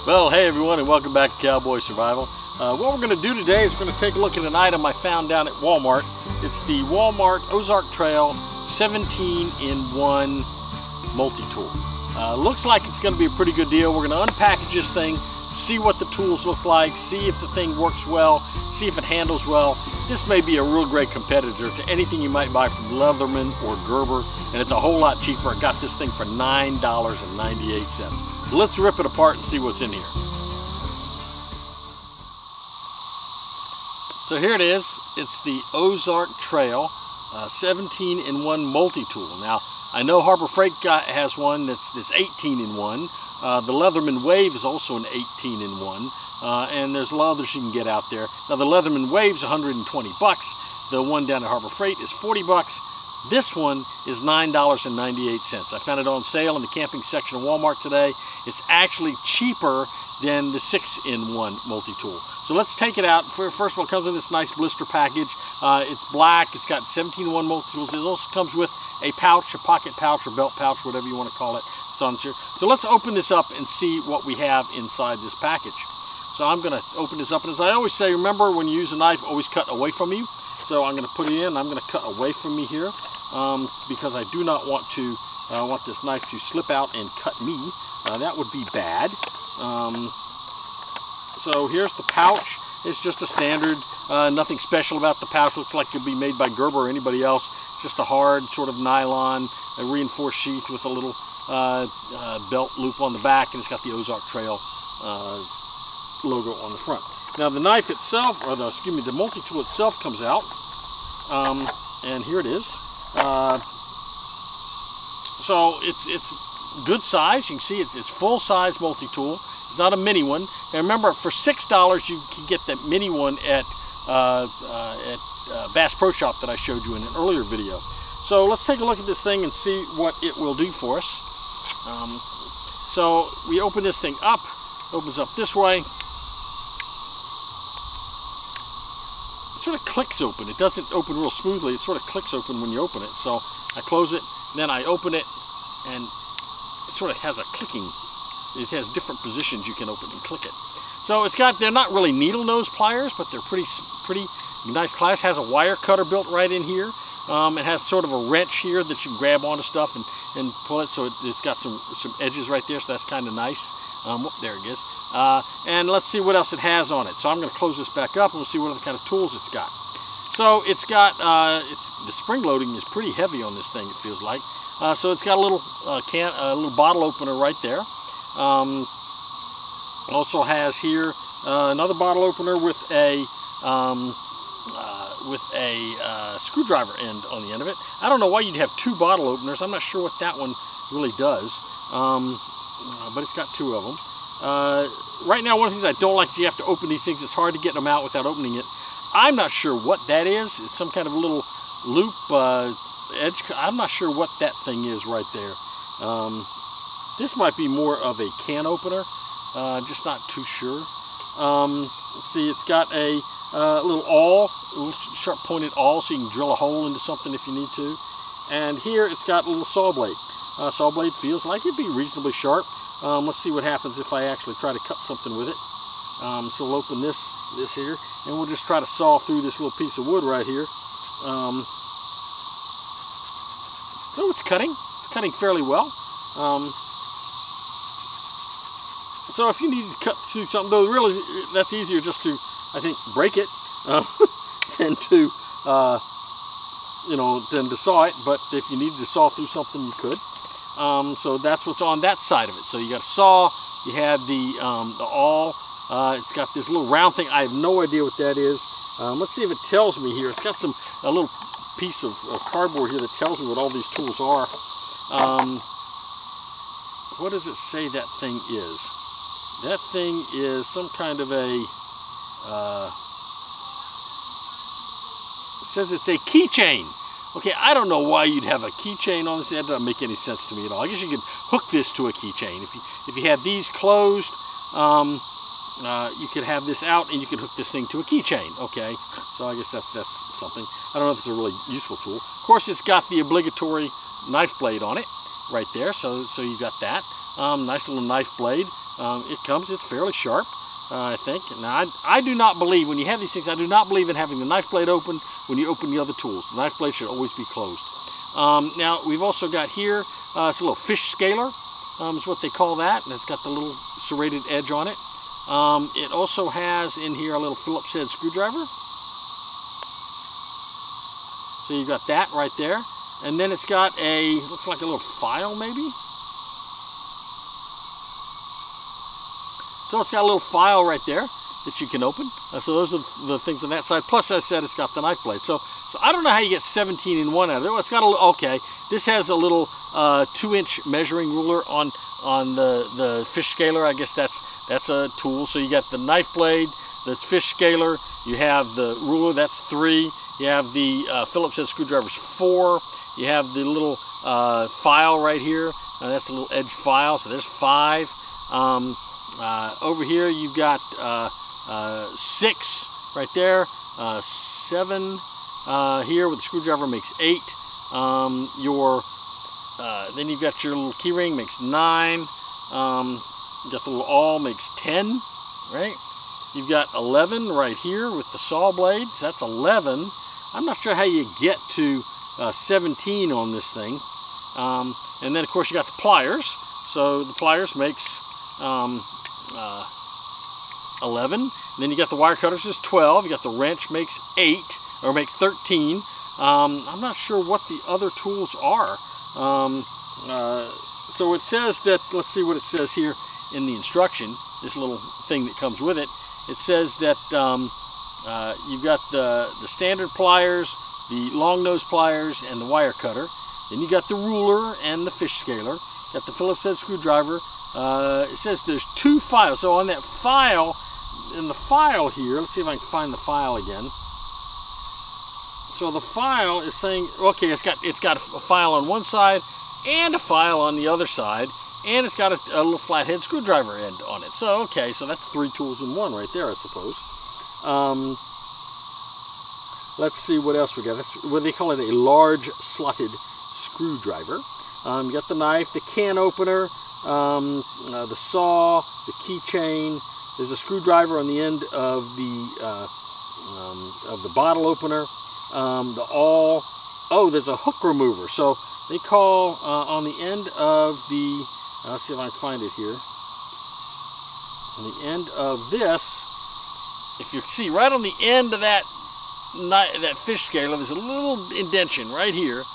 Well, hey everyone, and welcome back to Cowboy Survival. What we're going to do today is we're going to take a look at an item I found down at Walmart. It's the Walmart Ozark Trail 17-in-1 multi-tool. Looks like it's going to be a pretty good deal. We're going to unpackage this thing, see what the tools look like, see if the thing works well, see if it handles well. This may be a real great competitor to anything you might buy from Leatherman or Gerber, and it's a whole lot cheaper. I got this thing for $9.98. Let's rip it apart and see what's in here. So here it is. It's the Ozark Trail 17-in-1 multi-tool. Now, I know Harbor Freight has one that's 18-in-1. The Leatherman Wave is also an 18-in-1. And there's a lot of others you can get out there. Now, the Leatherman Wave's 120 bucks. The one down at Harbor Freight is 40 bucks. This one is $9.98. I found it on sale in the camping section of Walmart today. It's actually cheaper than the 6-in-1 multi-tool. So let's take it out. First of all, it comes in this nice blister package. It's black. It's got 17-in-1 multi-tools. It also comes with a pouch, a pocket pouch or belt pouch, whatever you want to call it. So let's open this up and see what we have inside this package. So I'm going to open this up. And as I always say, remember when you use a knife, always cut away from you. So I'm going to put it in. I'm going to cut away from me here because I do not want this knife to slip out and cut me. That would be bad. So here's the pouch. It's just a standard, nothing special about the pouch. Looks like it'll be made by Gerber or anybody else. Just a hard sort of nylon, a reinforced sheath with a little belt loop on the back, and it's got the Ozark Trail logo on the front. Now the knife itself, or the multi-tool itself comes out, and here it is. So it's good size. You can see it's full-size multi-tool. It's not a mini one. And remember, for $6 you can get that mini one at Bass Pro Shop that I showed you in an earlier video. So let's take a look at this thing and see what it will do for us. So we open this thing up. It opens up this way. It sort of clicks open. It doesn't open real smoothly. It sort of clicks open when you open it. So I close it, then I open it, and it sort of has a clicking. It has different positions you can open and click it. So they're not really needle nose pliers, but they're pretty nice pliers. It has a wire cutter built right in here. It has sort of a wrench here that you can grab onto stuff and pull it. So it's got some edges right there, so that's kind of nice. There it is. And let's see what else it has on it. So I'm going to close this back up and we'll see what other kind of tools it's got. So it's got, the spring loading is pretty heavy on this thing, it feels like. So it's got a little bottle opener right there. Also has here another bottle opener with a screwdriver end on the end of it. I don't know why you'd have two bottle openers. I'm not sure what that one really does, but it's got two of them. Right now, one of the things I don't like is you have to open these things. It's hard to get them out without opening it. I'm not sure what that is. It's some kind of little loop edge. I'm not sure what that thing is right there. This might be more of a can opener. Just not too sure. Let's see, it's got a little awl, a little sharp pointed awl, so you can drill a hole into something if you need to. And here it's got a little saw blade. Saw blade feels like it'd be reasonably sharp. Let's see what happens if I actually try to cut something with it. So we'll open this here, and we'll just try to saw through this little piece of wood right here. So it's cutting fairly well. So if you need to cut through something, though, really that's easier just to, I think, break it than to saw it. But if you needed to saw through something, you could. So that's what's on that side of it. So you got a saw. You have the awl. It's got this little round thing. I have no idea what that is. Let's see if it tells me here. It's got a little piece of cardboard here that tells me what all these tools are. What does it say that thing is? That thing is some kind of a, it says it's a keychain. Okay, I don't know why you'd have a keychain on this. That doesn't make any sense to me at all. I guess you could hook this to a keychain. If you had these closed, you could have this out and you could hook this thing to a keychain. Okay, so I guess that's something. I don't know if it's a really useful tool. Of course, it's got the obligatory knife blade on it right there. So you've got that. Nice little knife blade. It's fairly sharp, I think. Now, I do not believe, when you have these things, I do not believe in having the knife blade open when you open the other tools. The knife blade should always be closed. Now, we've also got here, it's a little fish scaler, is what they call that, and it's got the little serrated edge on it. It also has in here a little Phillips head screwdriver. So you've got that right there. And then it's got looks like a little file maybe. So it's got a little file right there that you can open. So those are the things on that side. Plus, as I said, it's got the knife blade. So I don't know how you get 17 in one out of it. Well, it's got a little, okay, this has a little 2-inch measuring ruler on the fish scaler. I guess that's a tool. So you got the knife blade, the fish scaler, you have the ruler, that's 3. You have the Phillips head screwdrivers, 4. You have the little file right here. That's a little edged file, so there's 5. Over here you've got 6 right there, 7 here with the screwdriver makes 8. Then you've got your little key ring, makes 9. You got the little awl, makes 10, right? You've got 11 right here with the saw blade, so that's 11. I'm not sure how you get to 17 on this thing. And then of course you got the pliers. So the pliers makes 11. And then you got the wire cutters is 12. You got the wrench makes 8 or makes 13. I'm not sure what the other tools are. So it says that, let's see what it says here in the instruction, this little thing that comes with it. It says that you've got the standard pliers, the long nose pliers, and the wire cutter. Then you got the ruler and the fish scaler. Got the Phillips head screwdriver. It says there's 2 files. So on that file, in the file here, let's see if I can find the file again. So the file is saying, okay, it's got a file on one side and a file on the other side, and it's got a little flathead screwdriver end on it. So okay, so that's 3 tools in one right there, I suppose. Let's see what else we got. That's what they call it, a large slotted screwdriver. You got the knife, the can opener, the saw, the keychain. There's a screwdriver on the end of the bottle opener. The awl. Oh, there's a hook remover. So they call on the end of the. Let's see if I can find it here. On the end of this, if you see right on the end of that fish scaler, there's a little indentation right here.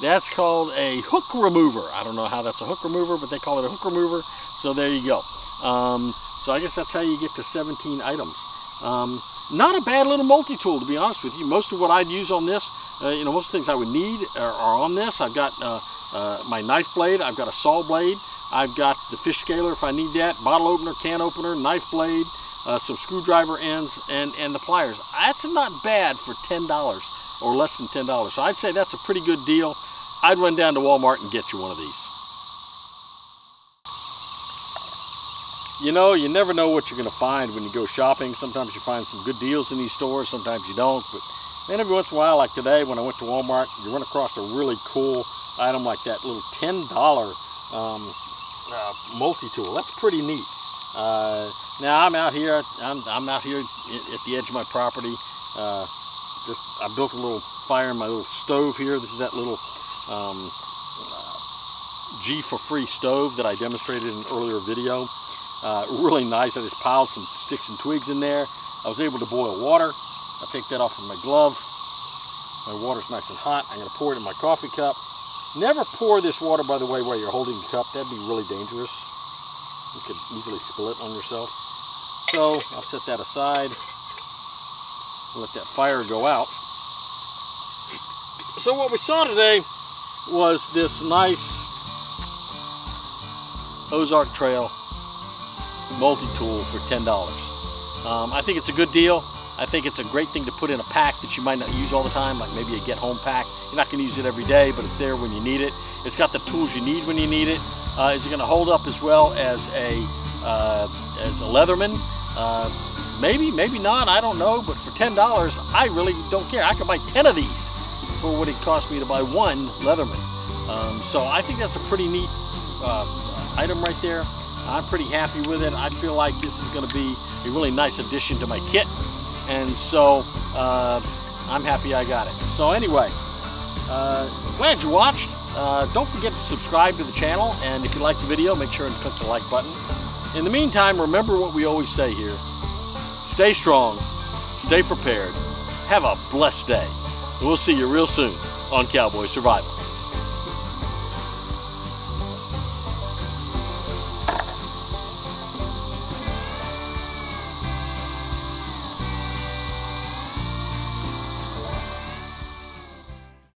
That's called a hook remover. I don't know how that's a hook remover, but they call it a hook remover. So there you go. So I guess that's how you get to 17 items. Not a bad little multi-tool, to be honest with you. Most of what I'd use on this, most things I would need are on this. I've got my knife blade. I've got a saw blade. I've got the fish scaler if I need that. Bottle opener, can opener, knife blade, some screwdriver ends, and the pliers. That's not bad for $10 or less than $10. So I'd say that's a pretty good deal. I'd run down to Walmart and get you one of these. You know, you never know what you're going to find when you go shopping. Sometimes you find some good deals in these stores, sometimes you don't. But then every once in a while, like today when I went to Walmart, you run across a really cool item like that little $10 multi-tool. That's pretty neat. Now I'm out here. I'm out here at the edge of my property. I built a little fire in my little stove here. This is that little G for free stove that I demonstrated in an earlier video. Really nice. I just piled some sticks and twigs in there. I was able to boil water. I take that off with my glove. My water's nice and hot. I'm going to pour it in my coffee cup. Never pour this water, by the way, while you're holding the cup. That'd be really dangerous. You could easily spill it on yourself. So I'll set that aside. Let that fire go out. So what we saw today was this nice Ozark Trail multi-tool for $10. I think it's a good deal. I think it's a great thing to put in a pack that you might not use all the time, like maybe a get-home pack. You're not going to use it every day, but it's there when you need it. It's got the tools you need when you need it. Is it going to hold up as well as a Leatherman? Maybe, maybe not. I don't know. But for $10, I really don't care. I could buy 10 of these for what it cost me to buy one Leatherman. So I think that's a pretty neat item right there. I'm pretty happy with it. I feel like this is going to be a really nice addition to my kit, and so I'm happy I got it. So anyway, glad you watched. Don't forget to subscribe to the channel, and if you like the video, make sure and click the like button. In the meantime, remember what we always say here. Stay strong, stay prepared, have a blessed day, and we'll see you real soon on Cowboy Survival.